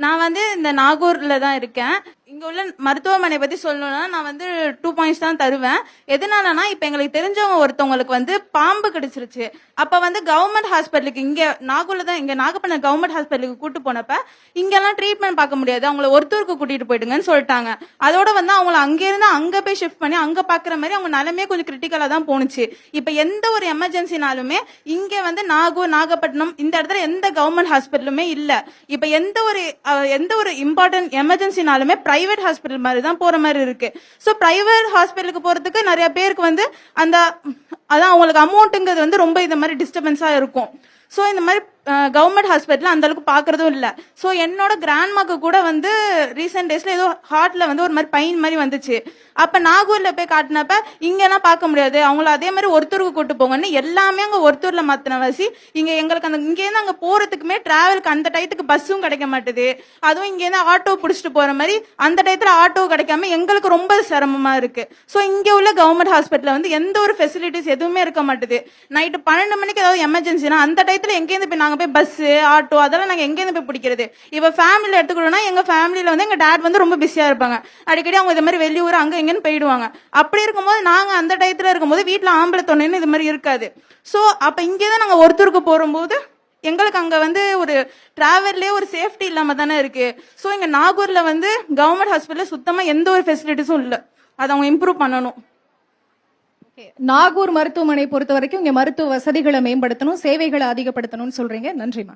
நான் இந்த நாகூர்ல தான் இருக்கேன். இங்க உள்ள மருத்துவமனை பத்தி சொல்லணும்னா நான் 2 பாயிண்ட்ஸ் தான் தருவேன். எதனாலனா இப்ப எங்களுக்கு தெரிஞ்சவங்க ஒருத்தவங்களுக்கு பாம்பு கடிச்சிருச்சு. அப்ப கவர்மெண்ட் ஹாஸ்பிட்டலுக்கு இங்க நாகூர்ல தான் இங்க நாகப்பட்டினம் கவர்மெண்ட் ஹாஸ்பிட்டலுக்கு கூட்டு போனப்ப இங்கெல்லாம் ட்ரீட்மெண்ட் பார்க்க முடியாது, அவங்கள ஒருத்தருக்கு கூட்டிட்டு போயிடுங்கன்னு சொல்லிட்டாங்க. அதோட அவங்கள அங்க இருந்து அங்க போய் ஷிஃப்ட் பண்ணி அங்க பாக்குற மாதிரி அவங்க நிலைமையே கொஞ்சம் கிரிட்டிக்கலா தான் போணுச்சு. இப்ப எந்த ஒரு எமர்ஜென்சினாலுமே இங்க நாகூர் நாகப்பட்டினம் இந்த இடத்துல எந்த கவர்மெண்ட் ஹாஸ்பிட்டலுமே இல்ல. இப்ப எந்த ஒரு இம்பார்ட்டன்ட் எமர்ஜென்சினாலுமே பிரைவேட் ஹாஸ்பிட்டல் மாதிரி தான் போற மாதிரி இருக்கு. சோ பிரைவேட் ஹாஸ்பிட்டலுக்கு போறதுக்கு நிறைய பேருக்கு அந்த அதான் அவங்களுக்கு அமௌண்ட்ங்கிறது ரொம்ப இந்த மாதிரி டிஸ்டர்பன்ஸா இருக்கும். சோ இந்த மாதிரி கவர்மெண்ட் ஹாஸ்பிட்டல் அந்த அளவுக்கு பாக்குறதும் இல்ல. சோ என்னோட கிராண்ட்மாக்கு கூட ரீசெண்ட் டேஸ்ல ஏதோ ஹார்ட்ல ஒரு மாதிரி பெயின் மாதிரி வந்துச்சு. அப்ப நாகூர்ல போய் காட்டினப்ப இங்கெல்லாம் பார்க்க முடியாது, அவங்கள அதே மாதிரி ஒருத்தருக்கு கூட்டு போங்கன்னு எல்லாமே அங்க ஒருத்தூர்ல மாத்தின வாசி இங்க எங்களுக்கு இங்க இருந்து அங்க போறதுக்குமே டிராவலுக்கு அந்த டயத்துக்கு பஸ்ஸும் கிடைக்க மாட்டுது. அதுவும் இங்க இருந்து ஆட்டோ புடிச்சிட்டு போற மாதிரி அந்த டயத்துல ஆட்டோ கிடைக்காம எங்களுக்கு ரொம்ப சிரமமா இருக்கு. சோ இங்க உள்ள கவர்மெண்ட் ஹாஸ்பிட்டல்ல எந்த ஒரு ஃபெசிலிட்டிஸ் எதுவுமே இருக்க மாட்டுது. நைட்டு 12 மணிக்கு ஏதாவது எமர்ஜென்சினா அந்த டயத்துல எங்கேருந்து போய் நாங்க போய் பஸ் ஆட்டோ அதெல்லாம் நாங்க எங்கேருந்து போய் பிடிக்கிறது? இப்ப ஃபேமிலி எடுத்துக்கணும்னா எங்க ஃபேமிலியில எங்க டாட் ரொம்ப பிஸியா இருப்பாங்க, அடிக்கடி அவங்க இது மாதிரி வெளியூர் அங்க எங்கன்னு போயிடுவாங்க. அப்படி இருக்கும்போது நாங்க அந்த டயத்துல இருக்கும்போது வீட்டுல ஆம்பளை தொண்டைன்னு இது மாதிரி இருக்காது. சோ அப்ப இங்கேதான் நாங்க ஒருத்தருக்கு போகும்போது எங்களுக்கு அங்க ஒரு டிராவல்லே ஒரு சேஃப்டி இல்லாம தானே இருக்கு. சோ இங்க நாகூர்ல கவர்மெண்ட் ஹாஸ்பிட்டல்ல சுத்தமா எந்த ஒரு ஃபெசிலிட்டிஸும் இல்ல. அதை அவங்க இம்ப்ரூவ் பண்ணணும். நாகூர் மருத்துவமனை பொறுத்த வரைக்கும் இங்க மருத்துவ வசதிகளை மேம்படுத்தணும், சேவைகளை அதிகப்படுத்தணும்னு சொல்றீங்க. நன்றிமா.